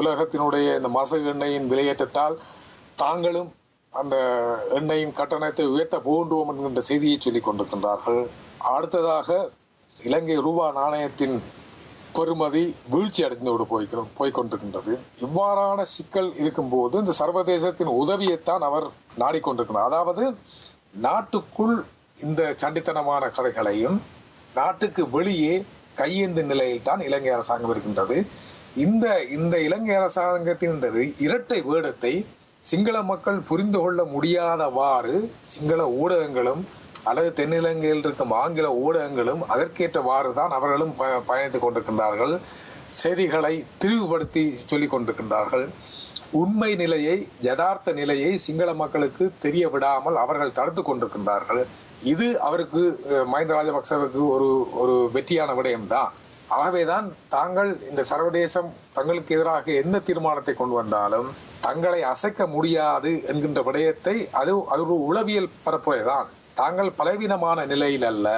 உலகத்தினுடைய இந்த மசகு எண்ணெயின் விலையேற்றத்தால் தாங்களும் அந்த எண்ணெயின் கட்டணத்தை உயர்த்த போன்றோம் என்கின்ற செய்தியை சொல்லிக் கொண்டிருக்கின்றார்கள். அடுத்ததாக இலங்கை ரூபா நாணயத்தின் பெறுமதி வீழ்ச்சி அடைந்து போய்கொண்டிருக்கின்றது. இவ்வாறான சிக்கல் இருக்கும் போது இந்த சர்வதேசத்தின் உதவியைத்தான் அவர் நாடிக்கொண்டிருக்கிறார். அதாவது நாட்டுக்குள் இந்த சண்டித்தனமான கதைகளையும் நாட்டுக்கு வெளியே கையேந்த நிலையில் தான் இலங்கை அரசாங்கம் இருக்கின்றது. இந்த இலங்கை அரசாங்கத்தின் இந்த இரட்டை வேடத்தை சிங்கள மக்கள் புரிந்து கொள்ள முடியாதவாறு சிங்கள ஊடகங்களும் அல்லது தென்னிலங்கையில் இருக்கும் ஆங்கில ஊடகங்களும் அதற்கேற்றவாறு தான் அவர்களும் பயணித்துக் கொண்டிருக்கின்றார்கள். செய்திகளை திரிவுபடுத்தி சொல்லிக் கொண்டிருக்கின்றார்கள். உண்மை நிலையை, யதார்த்த நிலையை சிங்கள மக்களுக்கு தெரிய விடாமல் அவர்கள் தடுத்துக் கொண்டிருக்கின்றார்கள். இது அவருக்கு மஹிந்த ராஜபக்சவுக்கு ஒரு வெற்றியான விடயம்தான். ஆகவேதான் தாங்கள் இந்த சர்வதேசம் தங்களுக்கு எதிராக என்ன தீர்மானத்தை கொண்டு வந்தாலும் தங்களை அசைக்க முடியாது என்கின்ற விடயத்தை அது ஒரு உளவியல் பரப்புரைதான். தாங்கள் பலவீனமான நிலையில் அல்ல,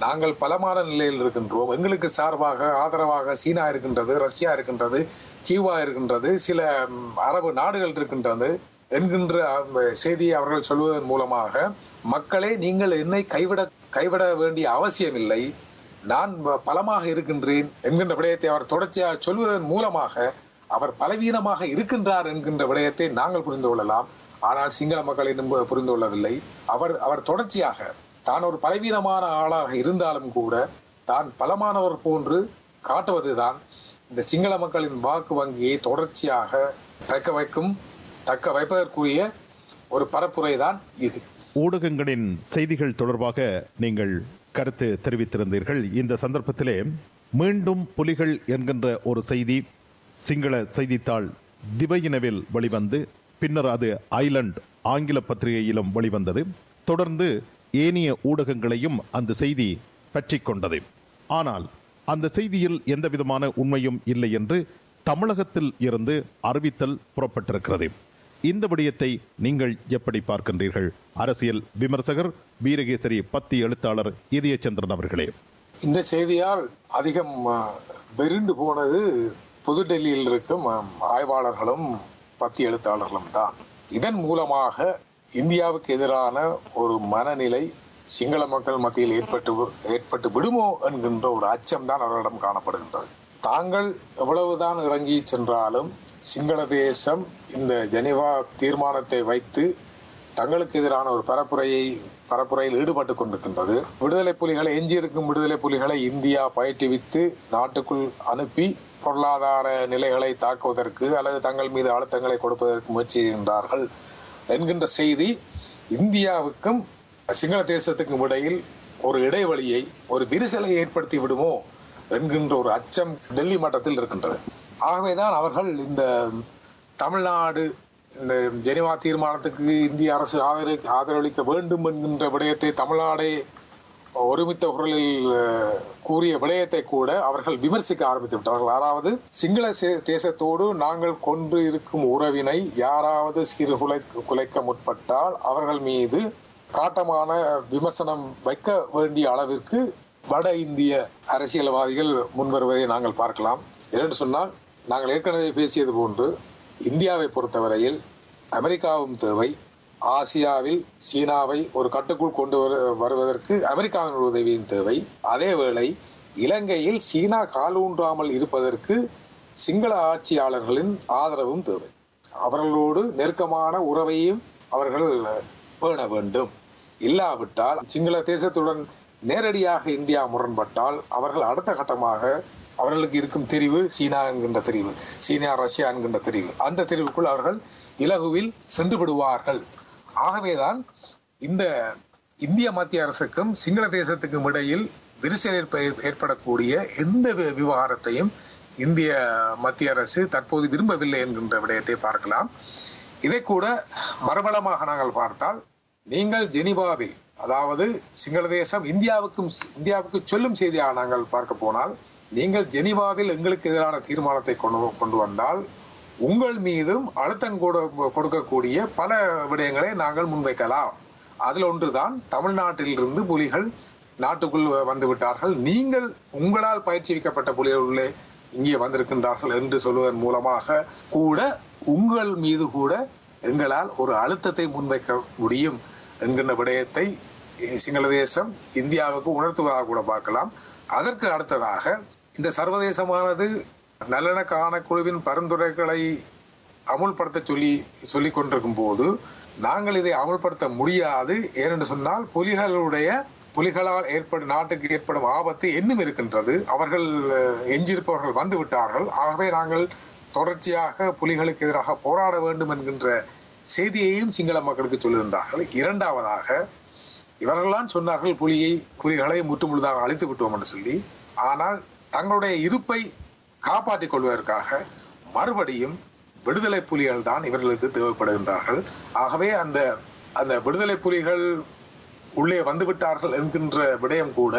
நாங்கள் பலமான நிலையில் இருக்கின்றோம். எங்களுக்கு சார்பாக ஆதரவாக சீனா இருக்கின்றது, ரஷ்யா இருக்கின்றது, கியூபா இருக்கின்றது, சில அரபு நாடுகள் இருக்கின்றது என்கின்ற செய்தியை அவர்கள் சொல்வதன் மூலமாக மக்களே நீங்கள் என்னை கைவிட வேண்டிய அவசியம் இல்லை, நான் பலமாக இருக்கின்றேன் என்கின்ற விடயத்தை அவர் தொடர்ச்சியாக சொல்வதன் மூலமாக அவர் பலவீனமாக இருக்கின்றார் என்கின்ற விடயத்தை நாங்கள் புரிந்து கொள்ளலாம். ஆனால் சிங்கள மக்கள் இன்னும் புரிந்து கொள்ளவில்லை. அவர் தொடர்ச்சியாக தான் ஒரு பலவீனமான ஆளாக இருந்தாலும் கூட தான் பலமானவர் போன்று காட்டுவதுதான் இந்த சிங்கள மக்களின் வாக்கு வங்கியை தொடர்ச்சியாக தக்க வைப்பதற்குரிய ஒரு பரப்புரை தான் இது. ஊடகங்களின் செய்திகள் தொடர்பாக நீங்கள் கருத்து தெரிவித்திருந்தீர்கள். இந்த சந்தர்ப்பத்திலே மீண்டும் புலிகள் என்கின்ற ஒரு செய்தி சிங்கள செய்தித்தாள் திபையினவில் வெளிவந்து பின்னர் அது ஐலண்ட் ஆங்கில பத்திரிகையிலும் வெளிவந்தது. தொடர்ந்து ஏனைய ஊடகங்களையும் அந்த செய்தி பற்றி கொண்டது. ஆனால் அந்த செய்தியில் எந்த விதமான உண்மையும் இல்லை என்று தமிழகத்தில் இருந்து அறிவித்தல் புறப்பட்டிருக்கிறது. இந்த விடயத்தை நீங்கள் எப்படி பார்க்கின்றீர்கள்? அரசியல் விமர்சகர் வீரகேசரி பத்தி எழுத்தாளர் இதயச்சந்திரன் அவர்களே, இந்த செய்தியால் அதிகம் வெறிண்டு போனது புதுடெல்லியில் இருக்கும் ஆய்வாளர்களும் பத்தி எழுத்தாளர்களும் தான். இதன் மூலமாக இந்தியாவுக்கு எதிரான ஒரு மனநிலை சிங்கள மக்கள் மத்தியில் ஏற்பட்டு விடுமோ என்கின்ற ஒரு அச்சம் தான் அவர்களிடம் காணப்படுகின்றது. தாங்கள் எவ்வளவுதான் இறங்கி சென்றாலும் சிங்கள தேசம் இந்த ஜெனீவா தீர்மானத்தை வைத்து தங்களுக்கு எதிரான ஒரு பரப்புரையில் ஈடுபட்டு கொண்டிருக்கின்றது. விடுதலை புலிகளை எஞ்சியிருக்கும் விடுதலை புலிகளை இந்தியா பயிற்றுவித்து நாட்டுக்குள் அனுப்பி பொருளாதார நிலைகளை தாக்குவதற்கு அல்லது தங்கள் மீது அழுத்தங்களை கொடுப்பதற்கு முயற்சி செய்கின்றார்கள் என்கின்ற செய்தி இந்தியாவுக்கும் சிங்கள தேசத்துக்கும் இடையில் ஒரு இடைவெளியை, ஒரு விரிசலை ஏற்படுத்தி விடுமோ என்கின்ற ஒரு அச்சம் டெல்லி மட்டத்தில் இருக்கின்றது. ஆகவேதான் அவர்கள் இந்த தமிழ்நாடு இந்த ஜெனீவா தீர்மானத்துக்கு இந்திய அரசு ஆதரவளிக்க வேண்டும் என்கின்ற விடயத்தை தமிழ்நாடே ஒருமித்த குரலில் கூறிய விடயத்தை கூட அவர்கள் விமர்சிக்க ஆரம்பித்து விட்டார்கள். அதாவது சிங்கள தேசத்தோடு நாங்கள் கொண்டு இருக்கும் உறவினை யாராவது குலைக்க முற்பட்டால் அவர்கள் மீது காட்டமான விமர்சனம் வைக்க வேண்டிய அளவிற்கு வட இந்திய அரசியல்வாதிகள் முன்வருவதை நாங்கள் பார்க்கலாம். என்று சொன்னால் நாங்கள் ஏற்கனவே பேசியது போன்று இந்தியாவை பொறுத்தவரையில் அமெரிக்காவும் தேவை, ஆசியாவில் சீனாவை ஒரு கட்டுக்குள் கொண்டு வருவதற்கு அமெரிக்காவின் உதவியும் தேவை. அதேவேளை இலங்கையில் சீனா காலூன்றாமல் இருப்பதற்கு சிங்கள ஆட்சியாளர்களின் ஆதரவும் தேவை. அவர்களோடு நெருக்கமான உறவையும் அவர்கள் பேண வேண்டும். இல்லாவிட்டால் சிங்கள தேசத்துடன் நேரடியாக இந்தியா முரண்பட்டால் அவர்கள் அடுத்த கட்டமாக அவர்களுக்கு இருக்கும் தெரிவு சீனா என்கின்ற தெரிவு, சீனா ரஷ்யா என்கின்ற தெரிவு, அந்த தெரிவுக்குள் அவர்கள் இலகுவில் சென்று விடுவார்கள். ஆகவேதான் இந்த இந்திய மத்திய அரசுக்கும் சிங்கள தேசத்துக்கும் இடையில் விரிசல் ஏற்படக்கூடிய எந்த விவகாரத்தையும் இந்திய மத்திய அரசு தற்போது விரும்பவில்லை என்கின்ற விடயத்தை பார்க்கலாம். இதை கூட மறுபலமாக நாங்கள் பார்த்தால், நீங்கள் ஜெனீவாவில், அதாவது சிங்கள தேசம் இந்தியாவுக்கு சொல்லும் செய்தியாக நாங்கள் பார்க்க போனால், நீங்கள் ஜெனீவாவில் எங்களுக்கு எதிரான தீர்மானத்தை கொண்டு வந்தால் உங்கள் மீதும் அழுத்தம் கொடுக்கக்கூடிய பல விடயங்களை நாங்கள் முன்வைக்கலாம். அதில் ஒன்றுதான் தமிழ்நாட்டிலிருந்து புலிகள் நாட்டுக்குள் வந்து விட்டார்கள், நீங்கள் உங்களால் பயிற்சிவிக்கப்பட்ட புலிகள் உள்ளே இங்கே வந்திருக்கின்றார்கள் என்று சொல்வதன் மூலமாக கூட உங்கள் மீது கூட எங்களால் ஒரு அழுத்தத்தை முன்வைக்க முடியும் என்கின்ற விடயத்தை சிங்கள தேசம் இந்தியாவுக்கு உணர்த்துவதாக கூட பார்க்கலாம். அதற்கு அடுத்ததாக இந்த சர்வதேசமானது நல்லிணக்க ஆணைக்குழுவின் பரிந்துரைகளை அமுல்படுத்த சொல்லிக் கொண்டிருக்கும் போது நாங்கள் இதை அமுல்படுத்த முடியாது. ஏனென்று சொன்னால் புலிகளால் நாட்டுக்கு ஏற்படும் ஆபத்து இன்னும் இருக்கின்றது. அவர்கள் எஞ்சியிருப்பவர்கள் வந்து விட்டார்கள். ஆகவே நாங்கள் தொடர்ச்சியாக புலிகளுக்கு எதிராக போராட வேண்டும் என்கின்ற செய்தியையும் சிங்கள மக்களுக்கு சொல்லுகின்றார்கள். இரண்டாவதாக இவர்கள்தான் சொன்னார்கள் புலிகளை முற்றுமுழுதாக அழித்து விட்டோம் என்று சொல்லி. ஆனால் தங்களுடைய இருப்பை காப்பாற்றிக் கொள்வதற்காக மறுபடியும் விடுதலை புலிகள் தான் இவர்களுக்கு தேவைப்படுகின்றார்கள். ஆகவே அந்த விடுதலை புலிகள் உள்ளே வந்துவிட்டார்கள் என்கின்ற விடயம் கூட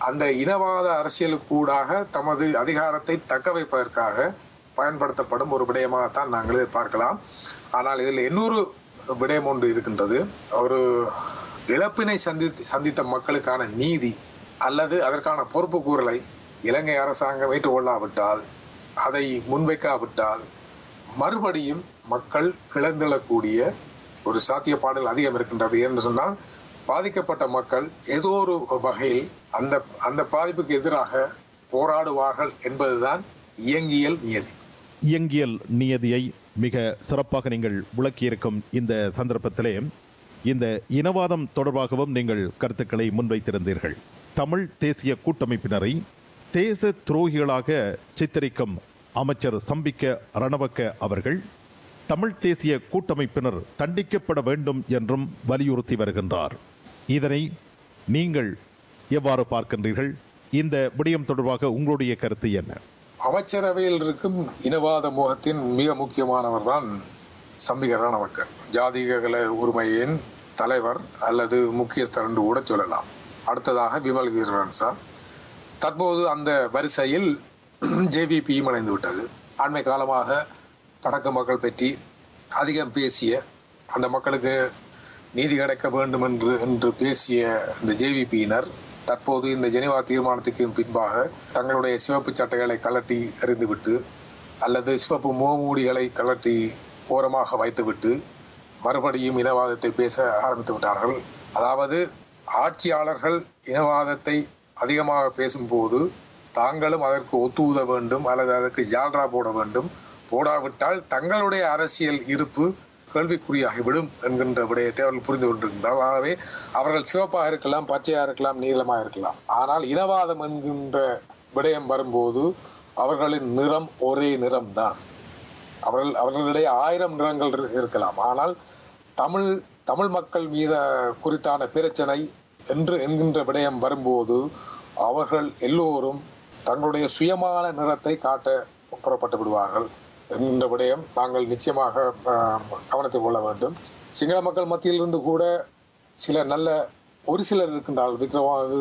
அந்த இனவாத அரசியலுக்கூடாக தமது அதிகாரத்தை தக்க வைப்பதற்காக பயன்படுத்தப்படும் ஒரு விடயமாகத்தான் நாங்கள் பார்க்கலாம். ஆனால் இதில் இன்னொரு விடயம் ஒன்று இருக்கின்றது. ஒரு இழப்பினை சந்தித்த மக்களுக்கான நீதி அல்லது அதற்கான பொறுப்பு கூறலை இலங்கை அரசாங்கம் ஏற்றுக்கொள்ளாவிட்டால், அதை முன்வைக்காவிட்டால் மறுபடியும் மக்கள் கிளர்ந்தெழக்கூடிய ஒரு சாத்தியப்பாடுகள் அதிகம் இருக்கின்றது. என்று சொன்னால் பாதிக்கப்பட்ட மக்கள் ஏதோ ஒரு வகையில் அந்த பாதிப்புக்கு எதிராக போராடுவார்கள் என்பதுதான் இயங்கியல் நியதி. இயங்கியல் நியதியை மிக சிறப்பாக நீங்கள் விளக்கியிருக்கும் இந்த சந்தர்ப்பத்திலே இந்த இனவாதம் தொடர்பாகவும் நீங்கள் கருத்துக்களை முன்வைத்திருந்தீர்கள். தமிழ் தேசிய கூட்டமைப்பினரை தேச துரோகிகளாக சித்தரிக்கும் அமைச்சர் சம்பிக்க ரணவக்க அவர்கள் தமிழ் தேசிய கூட்டமைப்பினர் தண்டிக்கப்பட வேண்டும் என்றும் வலியுறுத்தி வருகின்றார். இதனை நீங்கள் எவ்வாறு பார்க்கின்றீர்கள்? இந்த விடயம் தொடர்பாக உங்களுடைய கருத்து என்ன? அமைச்சரவையில் இருக்கும் இனவாத முகத்தின் மிக முக்கியமானவர் தான் சம்பிக்க ரணவக்க. ஜாதிக உரிமையின் தலைவர் அல்லது முக்கியஸ்தர் என்று கூட சொல்லலாம். அடுத்ததாக விமல் வீரவன்சா. தற்போது அந்த வரிசையில் ஜேவிபியும் இணைந்து விட்டது. அண்மை காலமாக வடக்கு மக்கள் பற்றி அதிகம் பேசிய, அந்த மக்களுக்கு நீதி கிடைக்க வேண்டும் என்று பேசிய இந்த ஜேவிபியினர் தற்போது இந்த ஜெனீவா தீர்மானத்துக்கு பின்பாக தங்களுடைய சிவப்பு சட்டைகளை கலட்டி எறிந்துவிட்டு அல்லது சிவப்பு முகமூடிகளை கலட்டி ஓரமாக வைத்துவிட்டு மறுபடியும் இனவாதத்தை பேச ஆரம்பித்து விட்டார்கள். அதாவது ஆட்சியாளர்கள் இனவாதத்தை அதிகமாக பேசும்போது தாங்களும் அதற்கு ஒத்துழைக்க வேண்டும் அல்லது அதற்கு ஜால்ரா போட வேண்டும். போடாவிட்டால் தங்களுடைய அரசியல் இருப்பு கேள்விக்குறியாகிவிடும் என்கின்ற விடயத்தை அவர்கள் புரிந்து கொண்டிருக்கின்றார்கள். ஆகவே அவர்கள் சிவப்பாக இருக்கலாம், பச்சையாக இருக்கலாம், நீளமாக இருக்கலாம். ஆனால் இனவாதம் என்கின்ற விடயம் வரும்போது அவர்களின் நிறம் ஒரே நிறம் தான். அவர்களிடையே 1000 நிறங்கள் இருக்கலாம். ஆனால் தமிழ் மக்கள் மீத குறித்தான பிரச்சனை என்கின்ற விடயம் வரும்போது அவர்கள் எல்லோரும் தங்களுடைய சுயமான நிறத்தை காட்ட புறப்பட்டு விடுவார்கள் என்கின்ற விடயம் நாங்கள் நிச்சயமாக கவனத்தில் கொள்ள வேண்டும். சிங்கள மக்கள் மத்தியிலிருந்து கூட ஒரு சிலர் இருக்கின்றார்கள். விக்ரவாகு,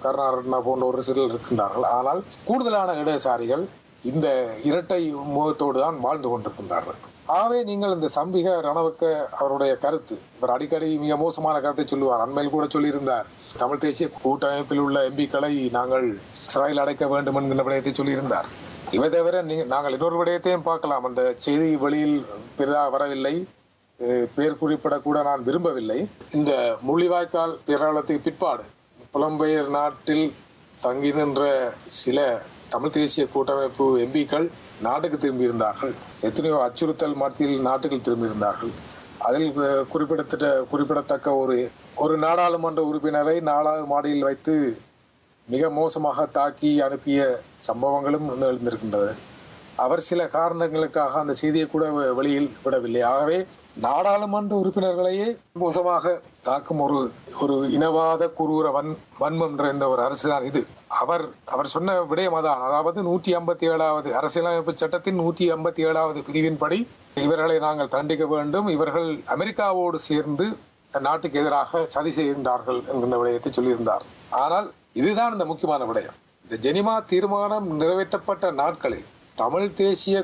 கருணாரட்னா போன்ற ஒரு சிலர் இருக்கின்றார்கள். ஆனால் கூடுதலான இடதுசாரிகள் இந்த இரட்டை முகத்தோடு தான் வாழ்ந்து கொண்டிருக்கின்றார்கள். ஆகவே நீங்கள் இந்த சம்பிக ரணவக்க அவருடைய கருத்து, இவர் அடிக்கடி மிக மோசமான கருத்தை சொல்லுவார். அண்மையில் கூட சொல்லியிருந்தார், தமிழ் தேசிய கூட்டமைப்பில் உள்ள எம்பிக்களை நாங்கள் சிறையில் அடைக்க வேண்டும் என்கின்ற விடயத்தை சொல்லியிருந்தார். இவை தவிர நாங்கள் இன்னொரு விடயத்தையும் பார்க்கலாம். அந்த செய்தி வெளியில் பெரிதாக வரவில்லை, பேர் குறிப்பிடக்கூட நான் விரும்பவில்லை. இந்த முள்ளிவாய்க்கால் பேராளத்துக்கு பிற்பாடு புலம்பெயர் நாட்டில் தங்கி நின்ற சில தமிழ் தேசிய கூட்டமைப்பு எம்பிக்கள் நாட்டுக்கு திரும்பியிருந்தார்கள். எத்தனையோ அச்சுறுத்தல் மத்தியில் நாட்டுக்கு திரும்பியிருந்தார்கள். அதில் குறிப்பிடத்தக்க ஒரு நாடாளுமன்ற உறுப்பினரை 4வது மாடியில் வைத்து மிக மோசமாக தாக்கி அனுப்பிய சம்பவங்களும் எழுந்திருக்கின்றது. அவர் சில காரணங்களுக்காக அந்த செய்தியை கூட வெளியில் விடவில்லை. ஆகவே நாடாளுமன்ற உறுப்பினர்களையே மோசமாக தாக்கும் ஒரு இனவாத குரூர வன்மம் நிறைந்த ஒரு அரசுதான் இது. அவர் சொன்ன விடயம் அதான். அதாவது 157வது அரசியலமைப்பு சட்டத்தின் 157வது பிரிவின்படி இவர்களை நாங்கள் தண்டிக்க வேண்டும், இவர்கள் அமெரிக்காவோடு சேர்ந்து நாட்டுக்கு எதிராக சதி செய்கின்றார்கள் என்கின்ற விடயத்தை சொல்லியிருந்தார். ஆனால் இதுதான் இந்த முக்கியமான விடயம். இந்த ஜெனீவா தீர்மானம் நிறைவேற்றப்பட்ட நாட்களில் தமிழ் தேசிய